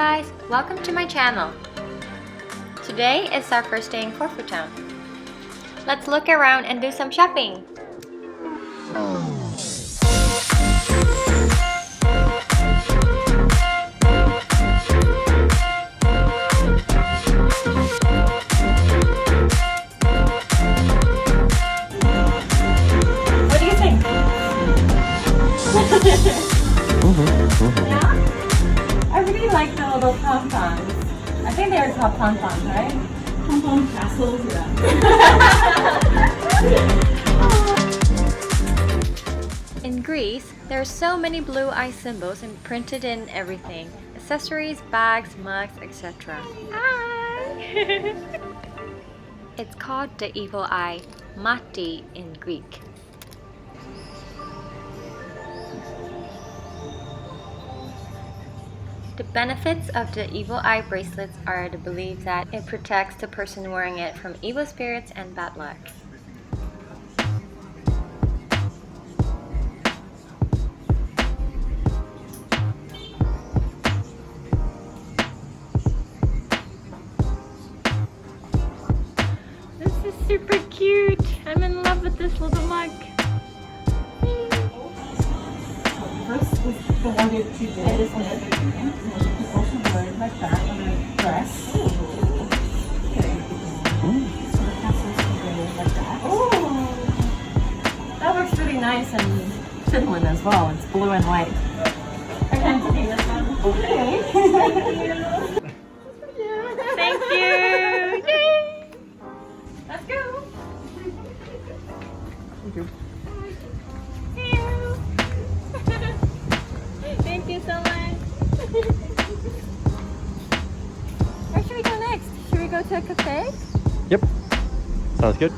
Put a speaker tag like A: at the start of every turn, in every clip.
A: guys, welcome to my channel. Today is our first day in Corfu town. Let's look around and do some shopping. What do you think? Yeah? I really like the little pom-poms. I think they're called pom-poms, right?
B: Pom-pom castles, yeah.
A: In Greece, there are so many blue eye symbols imprinted in everything. Accessories, bags, mugs, etc. Hi! It's called the evil eye, mati in Greek. The benefits of the evil eye bracelets are the belief that it protects the person wearing it from evil spirits and bad luck. This is super cute. I'm in love with this little mug.
B: First was the one that you did. This one that you can also wear it like that on a dress. Okay. So the castles can wear it like that.
A: Oh, that looks really nice and Finland as well. It's blue and white. I can't see this one.
B: Okay.
A: Thank you. Yay! Let's go.
B: Thank you.
A: Thank you so much. Where should we go next? Should we go to a cafe?
C: Yep. Sounds good.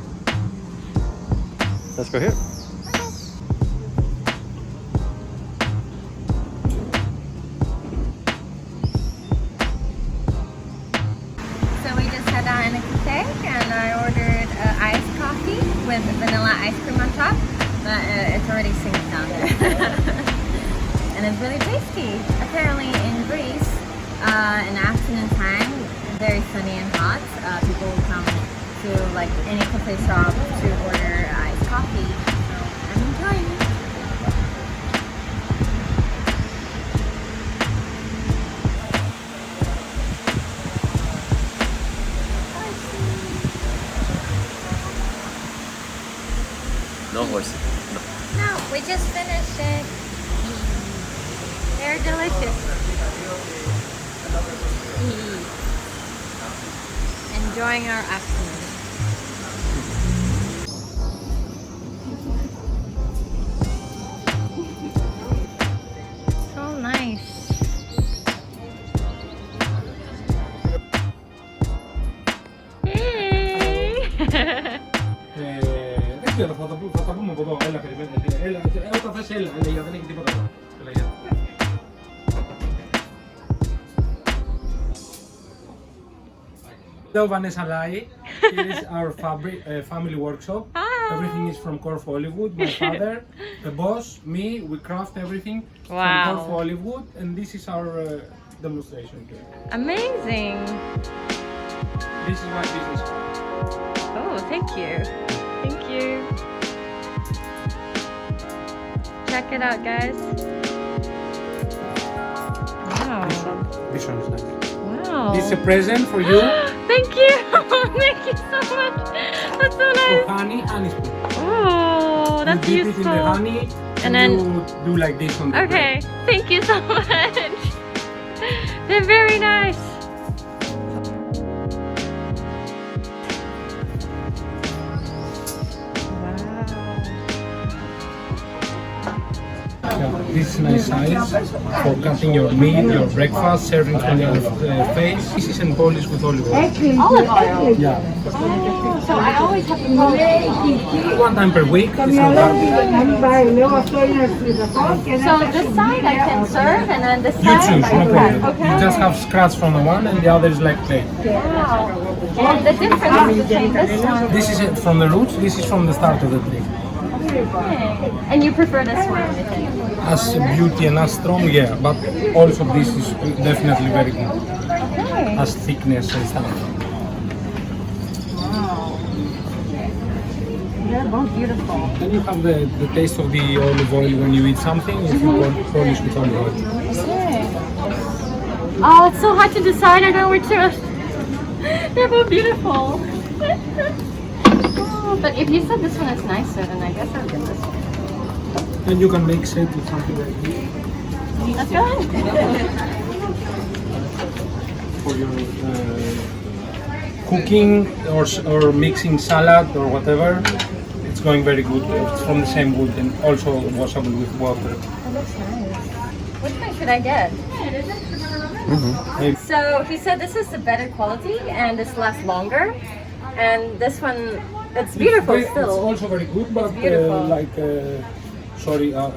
C: Let's go here.
A: So we just sat down in a cafe and I ordered iced coffee with vanilla ice cream on top. But it's already synced down there. And it's really tasty. Apparently in Greece, in the afternoon time, very sunny and hot, people will come to like any cafe shop to order iced coffee. So I'm enjoying it.
C: No horses.
A: No, we just finished it. They're delicious. Enjoying our afternoon. So nice. Hey!
D: Δεν ξέρω, θα τα πούμε από εδώ. Έλα, περιμένετε. Έλα, όταν θες έλα, δεν έχει τίποτα εδώ. Έλα, γεια. Hello, Vanessa Lai. Here is our family workshop.
A: Hi.
D: Everything is from Corfu Olive Wood. My father, the boss, me, we craft everything
A: Wow.
D: from Corfu Olive Wood, and this is our demonstration here.
A: Amazing.
D: This is my business card.
A: Oh, thank you. Thank you. Check it out, guys. Wow.
D: This one is nice.
A: Wow.
D: This is a present for you.
A: Thank you. Thank you so much. That's so
D: For
A: nice.
D: honey spoon.
A: Oh, that's
D: You dip it in the
A: useful.
D: honey,
A: And
D: and
A: then-
D: you do like this on the
A: Okay. Thank you so much. They're very nice.
D: Yeah, this is nice size for cutting your meat, your breakfast, serving from your face. This is polished with olive oil.
A: Olive oil.
D: Yeah,
A: So I always have to polish.
D: one time per week. It's not bad.
A: So this side I can serve, and then this
D: You
A: side
D: choose,
A: I
D: no
A: can
D: problem.
A: cut. Okay.
D: You just have scratch from the one, and the other is like plain.
A: Wow. And the difference between this one.
D: This is from the roots. This is from the start of the tree.
A: Okay. And you prefer this one, I think.
D: as beauty and as strong, yeah. But also this is definitely very good
A: Okay.
D: as thickness and stuff.
A: Wow. They're both beautiful.
D: Then you have the taste of the olive oil when you eat something. If you polish with olive oil.
A: Okay. Oh, it's so hard to decide. I don't know which to. They're both beautiful. Oh, but if you said this one is nicer, then I guess I'll get this one.
D: And you can mix it with something like this
A: That's good.
D: for your cooking or mixing salad or whatever. It's going very good. It's from the same wood and also washable with water.
A: That looks nice. Which one should I get?
D: Maybe.
A: So he said this is the better quality and this lasts longer. And this one, it's beautiful
D: It's
A: still.
D: also very good, but
A: beautiful.
D: sorry.
C: No,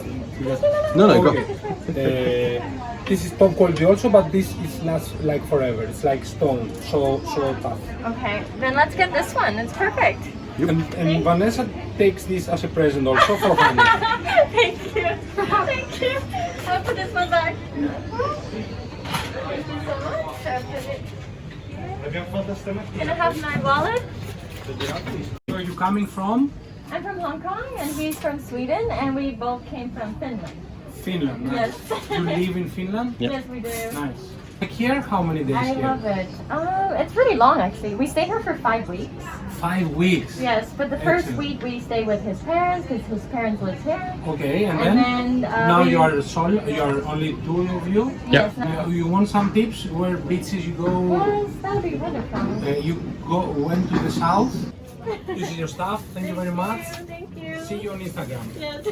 C: no, go.
D: This is top quality also, but this is not like forever. It's like stone, so tough.
A: Okay, then let's get this one. It's perfect.
D: And Vanessa takes this as a present also for honey.
A: Thank you. Thank you. I'll put this one back. Thank you so much. I'll put it here. Can I have my wallet?
D: Where are you coming from?
A: I'm from Hong Kong and he's from Sweden and we both came from Finland.
D: Finland. Nice.
A: Yes.
D: You live in Finland?
C: Yep.
A: Yes, we do.
D: Nice. Like here, how many days
A: I
D: here?
A: love it. It's really long actually. We stay here for 5 weeks.
D: 5 weeks.
A: Yes, but the first
D: Excellent.
A: week we stay with his parents because his parents live here.
D: Okay, and
A: And
D: then?
A: then
D: Now
A: we-
D: you are solo. You are only two of you.
A: Yes,
D: You want some tips where beaches you go?
A: yes, that'll be wonderful.
D: Went to the south. This is your stuff. Thank you very much.
A: Thank you.
D: See you on Instagram.
A: Yes.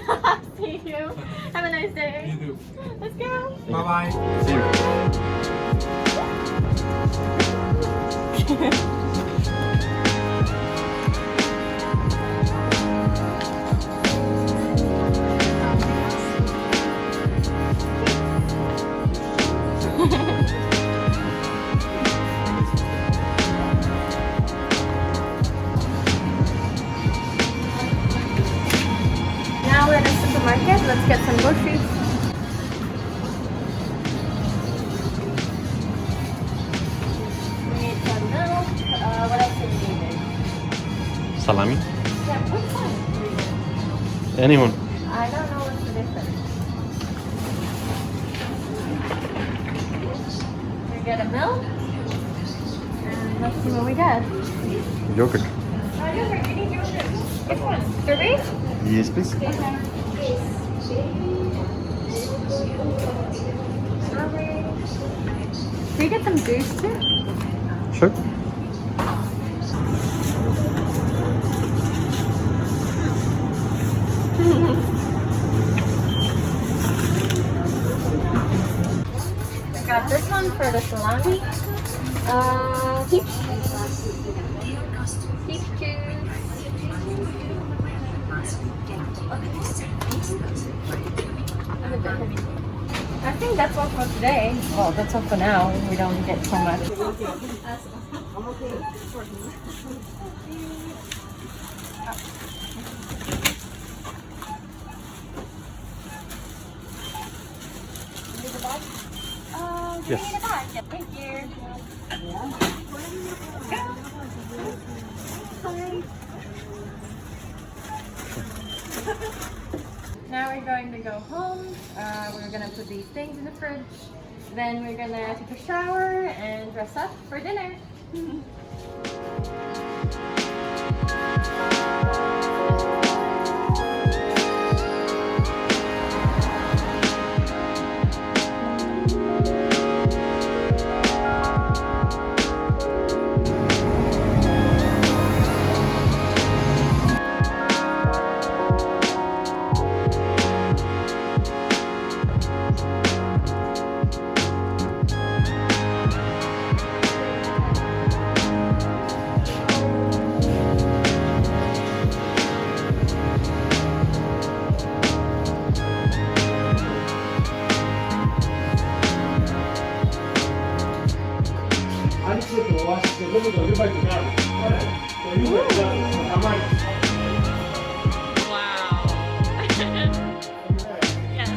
A: See you. Have a nice day.
D: You do.
A: Let's go.
D: Bye bye.
C: See you.
A: Now we're at the supermarket. Let's get some groceries. We need some milk. What else do we need?
C: Salami.
A: Yeah, which one?
C: Anyone.
A: I don't know what's the difference. We get a milk. And let's see what we get.
C: Yogurt.
A: Yogurt, you need yogurt. Which one? Strawberry?
C: Yes, please.
A: Strawberry. Can we get some juice too?
C: Sure.
A: I got this one for the salami. Peach. Peach juice. And a bit heavy. I think that's all for today. Well, that's all for now. We don't get so much.
C: Yes.
A: Thank you. Now we're going to go home. We're gonna put these things in the fridge. Then we're gonna take a shower and dress up for dinner. Wow. Yes.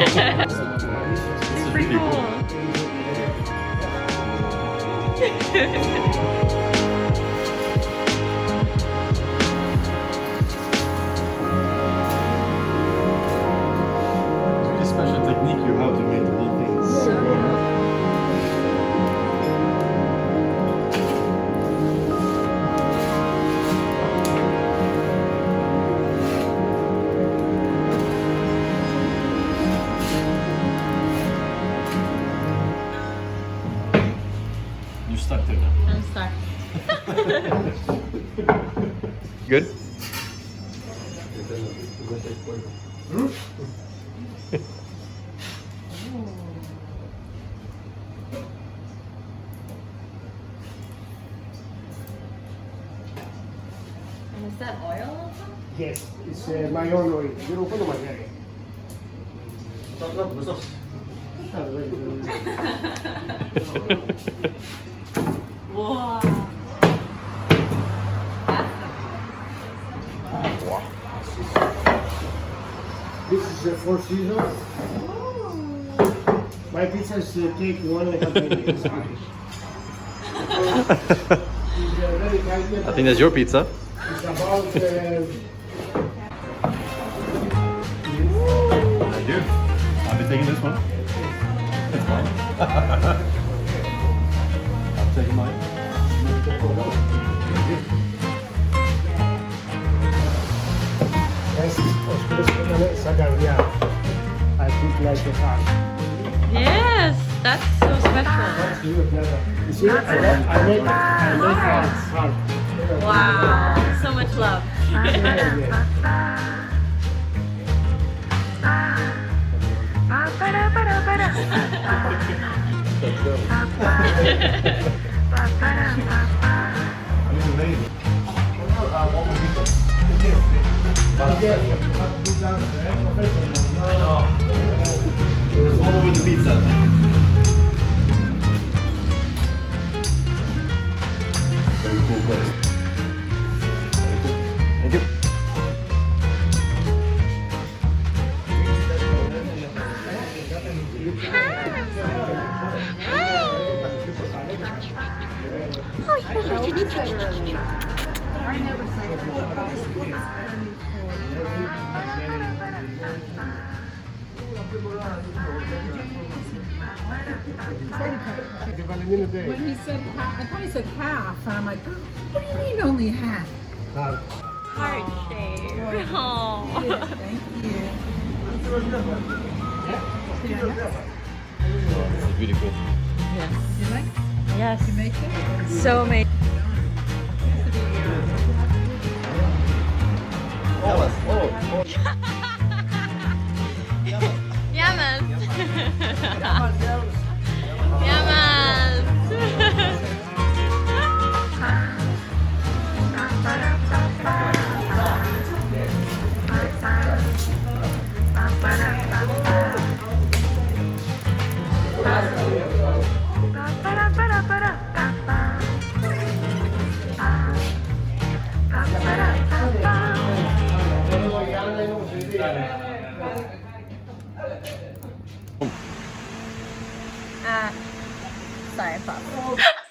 A: Super cool.
C: Really special technique you have to make the whole thing. You're stuck there now.
A: I'm stuck.
C: Good?
A: And is that oil?
E: Yes, it's my own oil. You don't follow my hair.
A: Wow.
E: This is the Four Seasons. My pizza is take 1.5 minutes.
C: I think that's your pizza.
E: It's about
C: I do. I'll be taking this one. It's fine. I'm taking mine.
E: Yes, I put like a heart.
A: Yes, that's so special.
E: You see, I make heart.
A: Wow, so much love.
C: It's amazing. It's all over the pizza. Very cool place. Thank you.
B: When he said half, I thought he said half, and I'm like, what do you mean only half?
A: Heart shape. Oh.
B: Thank you.
C: It's really cool.
A: Yes.
B: You like?
A: Yes.
B: You make it?
A: So amazing. Yamas. Yamas. Sorry, I paused.